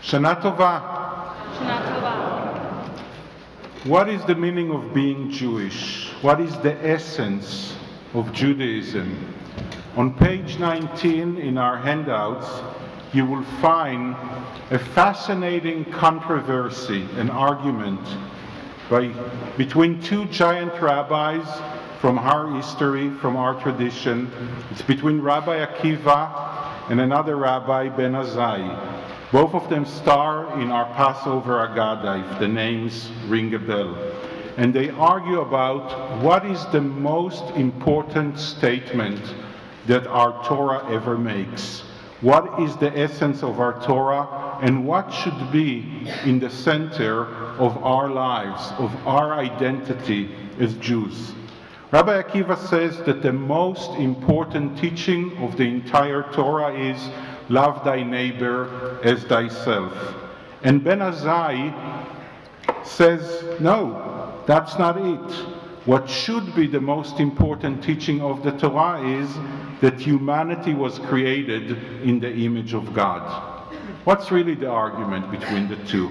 Shana Tova. Shana Tova. What is the meaning of being Jewish? What is the essence of Judaism? On page 19 in our handouts, you will find a fascinating controversy, an argument between two giant rabbis from our history, from our tradition. It's between Rabbi Akiva and another rabbi, Ben Azai. Both of them star in our Passover Haggadah, if the names ring a bell. And they argue about what is the most important statement that our Torah ever makes. What is the essence of our Torah, and what should be in the center of our lives, of our identity as Jews. Rabbi Akiva says that the most important teaching of the entire Torah is love thy neighbor as thyself. And Ben Azai says, no, that's not it. What should be the most important teaching of the Torah is that humanity was created in the image of God. What's really the argument between the two?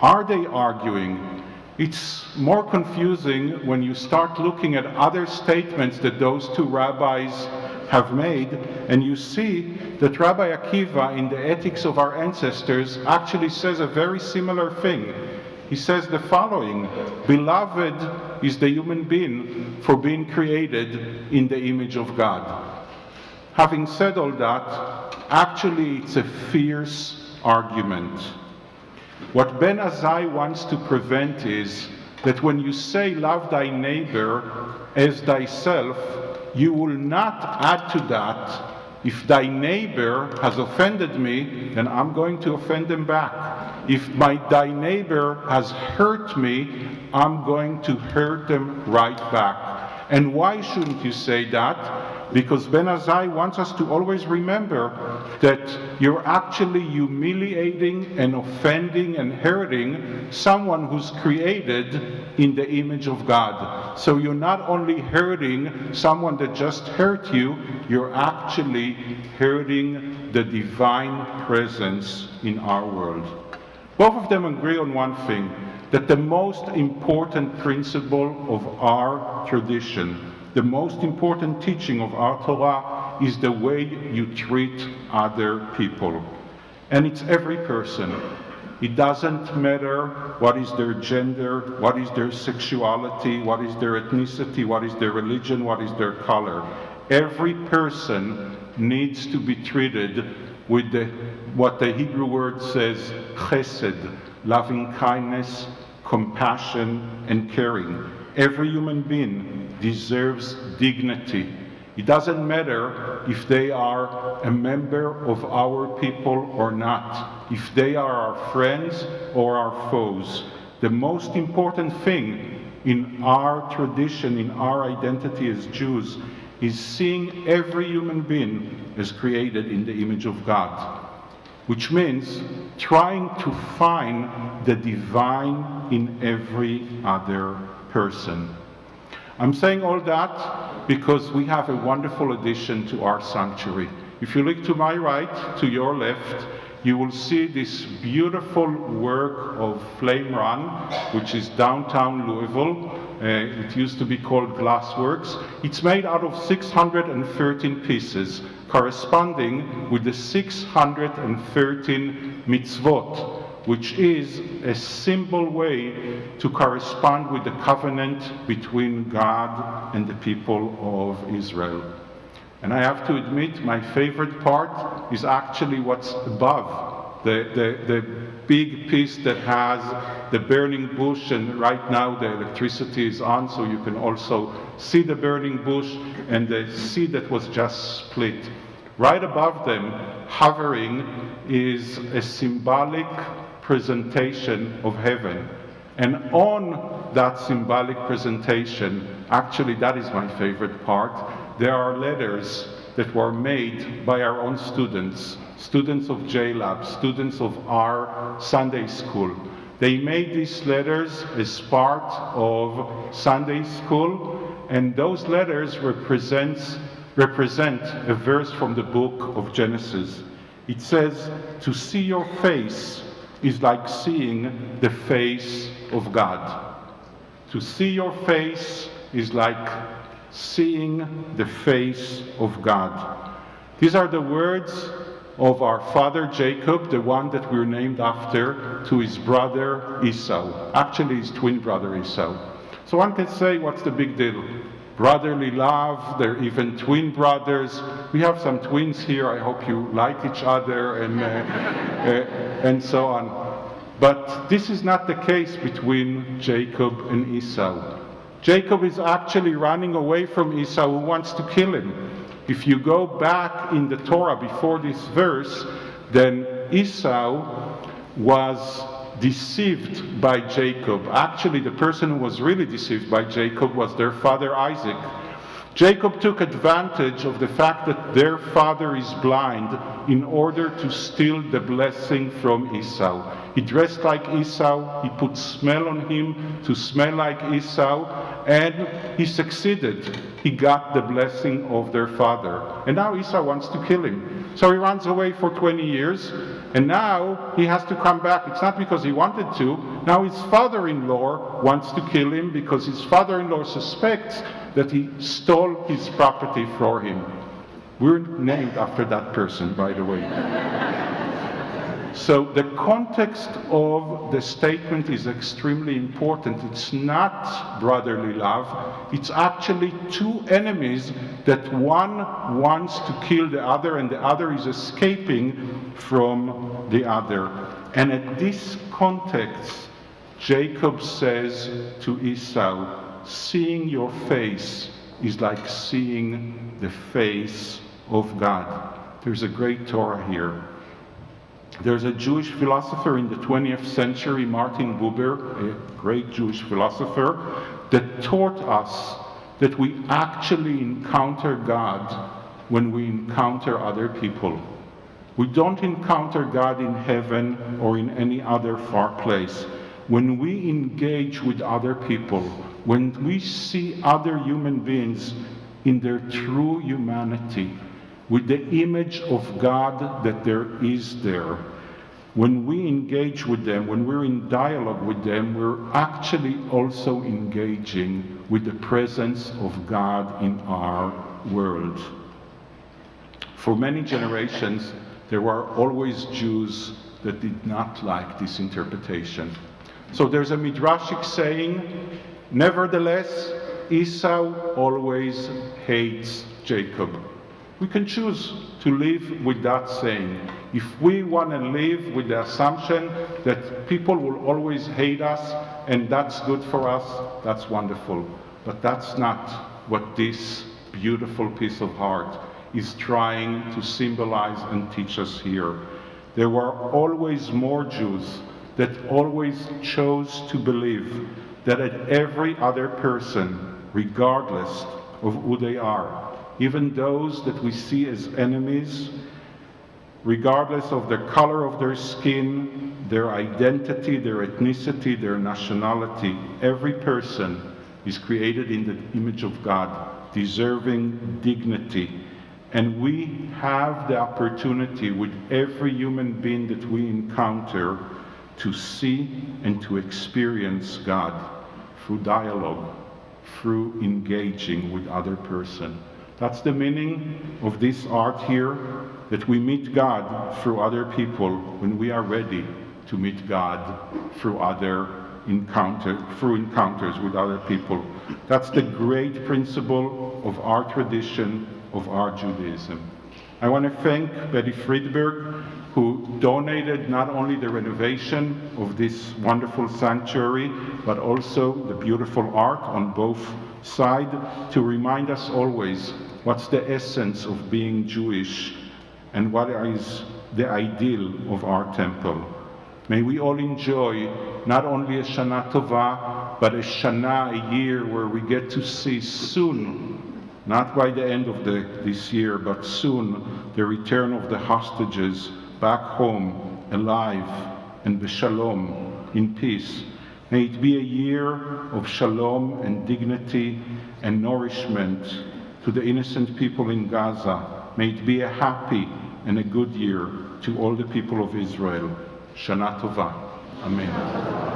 Are they arguing? It's more confusing when you start looking at other statements that those two rabbis have made, and you see that Rabbi Akiva in the Ethics of Our Ancestors actually says a very similar thing. He says the following: beloved is the human being for being created in the image of God. Having said all that, actually it's a fierce argument. What Ben Azai wants to prevent is that when you say love thy neighbor as thyself, you will not add to that, if thy neighbor has offended me, then I'm going to offend them back. If thy neighbor has hurt me, I'm going to hurt them right back. And why shouldn't you say that? Because Ben Azai wants us to always remember that you're actually humiliating and offending and hurting someone who's created in the image of God. So you're not only hurting someone that just hurt you, you're actually hurting the divine presence in our world. Both of them agree on one thing, that the most important principle of our tradition, the most important teaching of our Torah is the way you treat other people. And it's every person. It doesn't matter what is their gender, what is their sexuality, what is their ethnicity, what is their religion, what is their color. Every person needs to be treated with what the Hebrew word says, chesed, loving kindness, compassion, and caring. Every human being deserves dignity. It doesn't matter if they are a member of our people or not, if they are our friends or our foes. The most important thing in our tradition, in our identity as Jews, is seeing every human being as created in the image of God, which means trying to find the divine in every other person. I'm saying all that because we have a wonderful addition to our sanctuary. If you look to my right, to your left, you will see this beautiful work of Flame Run, which is downtown Louisville. It used to be called Glassworks. It's made out of 613 pieces, corresponding with the 613 mitzvot, which is a simple way to correspond with the covenant between God and the people of Israel. And I have to admit, my favorite part is actually what's above, the big piece that has the burning bush, and right now the electricity is on, so you can also see the burning bush and the seed that was just split. Right above them, hovering, is a symbolic presentation of heaven. And on that symbolic presentation, actually that is my favorite part, there are letters that were made by our own students, students of JLab, students of our Sunday school. They made these letters as part of Sunday school, and those letters represent a verse from the book of Genesis. It says, "To see your face is like seeing the face of God. To see your face is like seeing the face of God. These are the words of our father Jacob, the one that we're named after, to his brother Esau, actually his twin brother Esau. So one can say, what's the big deal? Brotherly love, they're even twin brothers. We have some twins here, I hope you like each other, and so on. But this is not the case between Jacob and Esau. Jacob is actually running away from Esau, who wants to kill him. If you go back in the Torah before this verse, then Esau was deceived by Jacob. Actually, the person who was really deceived by Jacob was their father Isaac. Jacob took advantage of the fact that their father is blind in order to steal the blessing from Esau. He dressed like Esau, he put smell on him to smell like Esau, and he succeeded. He got the blessing of their father. And now Esau wants to kill him. So he runs away for 20 years, and now he has to come back. It's not because he wanted to. Now his father-in-law wants to kill him because his father-in-law suspects that he stole his property for him. We're named after that person, by the way. So the context of the statement is extremely important. It's not brotherly love. It's actually two enemies that one wants to kill the other and the other is escaping from the other. And at this context, Jacob says to Esau, seeing your face is like seeing the face of God. There's a great Torah here. There's a Jewish philosopher in the 20th century, Martin Buber, a great Jewish philosopher, that taught us that we actually encounter God when we encounter other people. We don't encounter God in heaven or in any other far place. When we engage with other people, when we see other human beings in their true humanity, with the image of God that there is there, when we engage with them, when we're in dialogue with them, we're actually also engaging with the presence of God in our world. For many generations, there were always Jews that did not like this interpretation. So there's a midrashic saying, nevertheless, Esau always hates Jacob. We can choose to live with that saying. If we want to live with the assumption that people will always hate us and that's good for us, that's wonderful. But that's not what this beautiful piece of art is trying to symbolize and teach us here. There were always more Jews that always chose to believe that every other person, regardless of who they are, even those that we see as enemies, regardless of the color of their skin, their identity, their ethnicity, their nationality, every person is created in the image of God, deserving dignity. And we have the opportunity with every human being that we encounter to see and to experience God through dialogue, through engaging with other person. That's the meaning of this art here, that we meet God through other people when we are ready to meet God through encounters with other people. That's the great principle of our tradition, of our Judaism. I want to thank Betty Friedberg, who donated not only the renovation of this wonderful sanctuary, but also the beautiful art on both sides, to remind us always what's the essence of being Jewish and what is the ideal of our temple. May we all enjoy not only a Shana Tova, but a Shana, a year where we get to see soon, not by the end of this year, but soon, the return of the hostages back home, alive, and b'shalom, in peace. May it be a year of shalom and dignity and nourishment to the innocent people in Gaza. May it be a happy and a good year to all the people of Israel. Shana Tova. Amen.